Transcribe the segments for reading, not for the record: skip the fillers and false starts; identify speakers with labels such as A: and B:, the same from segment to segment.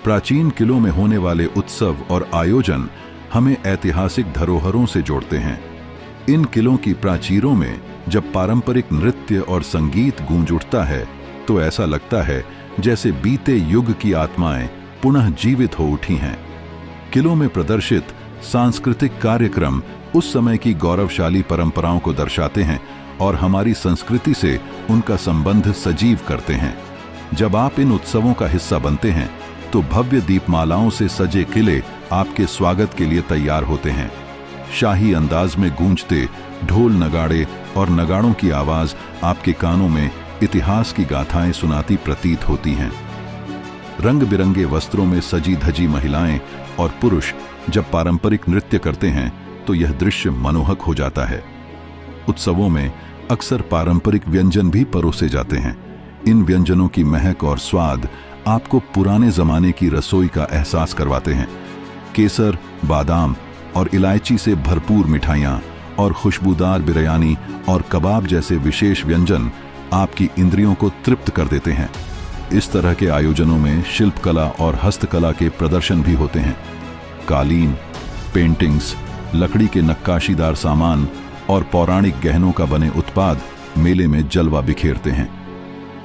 A: प्राचीन किलों में होने वाले उत्सव और आयोजन हमें ऐतिहासिक धरोहरों से जोड़ते हैं। इन किलों की प्राचीरों में जब पारंपरिक नृत्य और संगीत गूंज उठता है तो ऐसा लगता है जैसे बीते युग की आत्माएं पुनः जीवित हो उठी हैं। किलों में प्रदर्शित सांस्कृतिक कार्यक्रम उस समय की गौरवशाली परंपराओं को दर्शाते हैं और हमारी संस्कृति से उनका संबंध सजीव करते हैं। जब आप इन उत्सवों का हिस्सा बनते हैं तो भव्य दीपमालाओं से सजे किले आपके स्वागत के लिए तैयार होते हैं। शाही अंदाज में गूंजते ढोल नगाड़े और नगाड़ों की आवाज आपके कानों में इतिहास की गाथाएं सुनाती प्रतीत होती हैं। रंग बिरंगे वस्त्रों में सजी धजी महिलाएं और पुरुष जब पारंपरिक नृत्य करते हैं तो यह दृश्य मनोहक हो जाता है। उत्सवों में अक्सर पारंपरिक व्यंजन भी परोसे जाते हैं। इन व्यंजनों की महक और स्वाद आपको पुराने जमाने की रसोई का एहसास करवाते हैं। केसर, बादाम और इलायची से भरपूर मिठाइयाँ और खुशबूदार बिरयानी और कबाब जैसे विशेष व्यंजन आपकी इंद्रियों को तृप्त कर देते हैं। इस तरह के आयोजनों में शिल्पकला और हस्तकला के प्रदर्शन भी होते हैं। कालीन, पेंटिंग्स, लकड़ी के नक्काशीदार सामान और पौराणिक गहनों का बने उत्पाद मेले में जलवा बिखेरते हैं।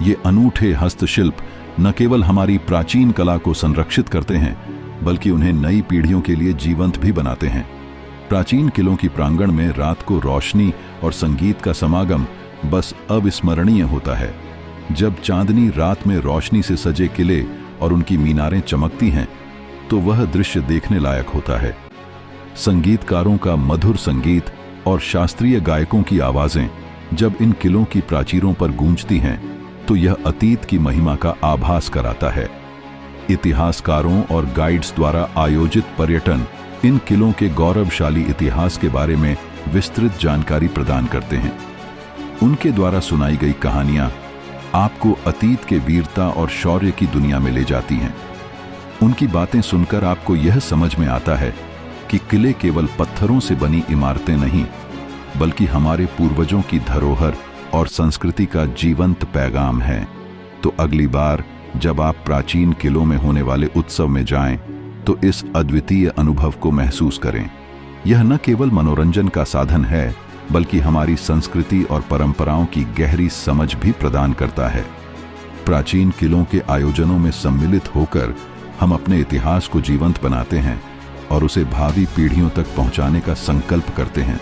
A: ये अनूठे हस्तशिल्प न केवल हमारी प्राचीन कला को संरक्षित करते हैं बल्कि उन्हें नई पीढ़ियों के लिए जीवंत भी बनाते हैं। प्राचीन किलों की प्रांगण में रात को रोशनी और संगीत का समागम बस अविस्मरणीय होता है। जब चांदनी रात में रोशनी से सजे किले और उनकी मीनारें चमकती हैं तो वह दृश्य देखने लायक होता है। संगीतकारों का मधुर संगीत और शास्त्रीय गायकों की आवाजें जब इन किलों की प्राचीरों पर गूंजती हैं तो यह अतीत की महिमा का आभास कराता है। इतिहासकारों और गाइड्स द्वारा आयोजित पर्यटन इन किलों के गौरवशाली इतिहास के बारे में विस्तृत जानकारी प्रदान करते हैं। उनके द्वारा सुनाई गई कहानियां आपको अतीत के वीरता और शौर्य की दुनिया में ले जाती हैं। उनकी बातें सुनकर आपको यह समझ में आता है कि किले केवल पत्थरों से बनी इमारतें नहीं बल्कि हमारे पूर्वजों की धरोहर और संस्कृति का जीवंत पैगाम है। तो अगली बार जब आप प्राचीन किलों में होने वाले उत्सव में जाएं तो इस अद्वितीय अनुभव को महसूस करें। यह न केवल मनोरंजन का साधन है बल्कि हमारी संस्कृति और परंपराओं की गहरी समझ भी प्रदान करता है। प्राचीन किलों के आयोजनों में सम्मिलित होकर हम अपने इतिहास को जीवंत बनाते हैं और उसे भावी पीढ़ियों तक पहुंचाने का संकल्प करते हैं।